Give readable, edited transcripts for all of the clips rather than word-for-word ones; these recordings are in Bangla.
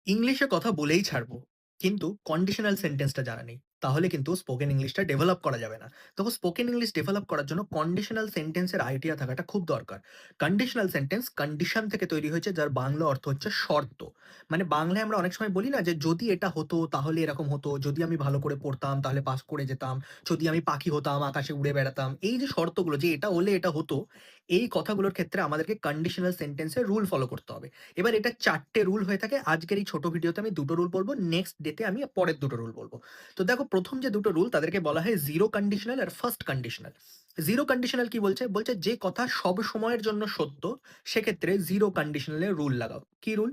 ইংলিশে কথা বলেই ছাড়বো। কিন্তু কন্ডিশনাল সেন্টেন্সটা জানা নেই। তাহলে কিন্তু স্পোকেন ইংলিশটা ডেভেলপ করা যাবে না। দেখো স্পোকেন ইংলিশ ডেভেলপ করার জন্য কন্ডিশনাল সেন্টেন্সের আইডিয়া থাকাটা খুব দরকার। কন্ডিশনাল সেন্টেন্স কন্ডিশন থেকে তৈরি হয়েছে যার বাংলা অর্থ হচ্ছে শর্ত। মানে বাংলায় আমরা অনেক সময় বলি না যে যদি এটা হতো তাহলে এরকম হতো, যদি আমি ভালো করে পড়তাম তাহলে পাস করে যেতাম, যদি আমি পাখি হতাম আকাশে উড়ে বেড়াতাম। এই যে শর্তগুলো যে এটা হলে এটা হতো, এই কথাগুলোর ক্ষেত্রে আমাদেরকে কন্ডিশনাল সেন্টেন্সের রুল ফলো করতে হবে। এবার এটা ৪ টে রুল হয়ে থাকে। আজকের এই ছোট ভিডিওতে আমি ২ টো রুল বলব। নেক্সট ডে তে আমি পরের ২ টো রুল বলব। তো দেখো ১ম যে ২ টো রুল তাদেরকে বলা হয় জিরো কন্ডিশনাল আর ফার্স্ট কন্ডিশনাল। জিরো কন্ডিশনাল কি বলছে? বলছে যে কথা সব সময়ের জন্য সত্য, সেক্ষেত্রে জিরো কন্ডিশনাল এর রুল লাগাও। কি রুল?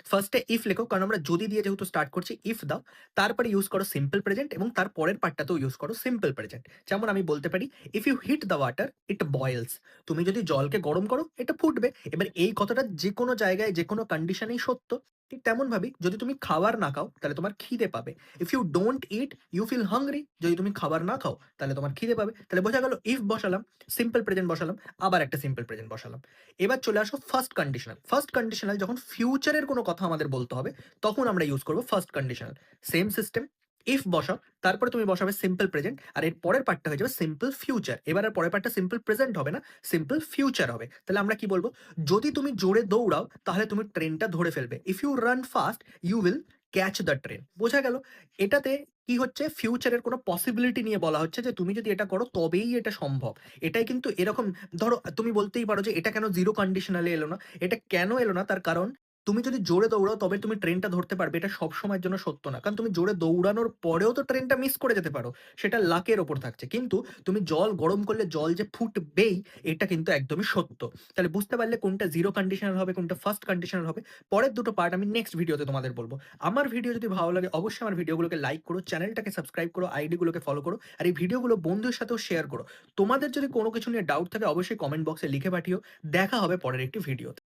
ফার্স্ট এ ইফ লেখো, কারণ আমরা যদি দিয়ে যেহেতু স্টার্ট করছি, ইফ দাও। তারপরে ইউজ করো সিম্পল প্রেজেন্ট এবং তার পরের পার্টটাতেও ইউজ করো সিম্পল প্রেজেন্ট। যেমন আমি বলতে পারি, if you heat the water it boils. তুমি যদি জলকে গরম করো এটা ফুটবে। এবার এই কথাটা যেকোনো জায়গায় যেকোনো কন্ডিশনেই সত্য। ঠিক তেমনভাবেই যদি তুমি খাবার না খাও তাহলে তোমার খিদে পাবে। If you don't eat you feel hungry. যদি তুমি খাবার না খাও তাহলে তোমার খিদে পাবে। তাহলে বোঝা গেল ইফ বসালাম, সিম্পল প্রেজেন্ট বসালাম, আবার একটা সিম্পল প্রেজেন্ট বসালাম। এবার চলে আসো ফার্স্ট কন্ডিশনাল। ফার্স্ট কন্ডিশনাল যখন ফিউচারের কোনো কথা আমাদের বলতে হবে তখন আমরা ইউজ করব first conditional. Same system, if বসাও, তারপরে তুমি বসাবে সিম্পল প্রেজেন্ট আর এর পরের পার্টটা হয়ে যাবে সিম্পল ফিউচার। এবার আর পরের পার্টটা সিম্পল প্রেজেন্ট হবে না, সিম্পল ফিউচার হবে। তাহলে আমরা কি বলব? যদি তুমি জোরে দৌড়াও তাহলে তুমি ট্রেনটা ধরে ফেলবে। If you run fast you will catch the train. বোঝা গেল? এটাতে কি হচ্ছে, ফিউচারের কোনো পসিবিলিটি নিয়ে বলা হচ্ছে যে তুমি যদি এটা করো তবেই এটা সম্ভব। এটাই কিন্তু এরকম। ধরো তুমি বলতেই পারো যে এটা কেন জিরো কন্ডিশনাল এ এলো না? এটা কেন এলো না তার কারণ, তুমি যদি জোরে দৌড়াও তবে তুমি ট্রেনটা ধরতে পারবে। এটা সবসময়ের জন্য সত্য না। কারণ তুমি জোরে দৌড়ানোর পরেও তো ট্রেনটা মিস করে যেতে পারো। সেটা লাকের উপর থাকছে। কিন্তু তুমি জল গরম করলে জল যে ফুটবেই, এটা কিন্তু একদমই সত্য। তাহলে বুঝতে পারলে কোনটা জিরো কন্ডিশনাল হবে, কোনটা ফার্স্ট কন্ডিশনাল হবে। পরের দুটো পার্ট আমি নেক্সট ভিডিওতে তোমাদের বলব। আমার ভিডিও যদি ভালো লাগে অবশ্যই আমার ভিডিওগুলোকে লাইক করো, চ্যানেলটাকে সাবস্ক্রাইব করো, আইডি গুলোকে ফলো করো। আর এই ভিডিওগুলো বন্ধুদের সাথেও শেয়ার করো। তোমাদের যদি কোনো কিছু নিয়ে ডাউট থাকে অবশ্যই কমেন্ট বক্সে লিখে পাঠিও। দেখা হবে পরের একটি ভিডিওতে।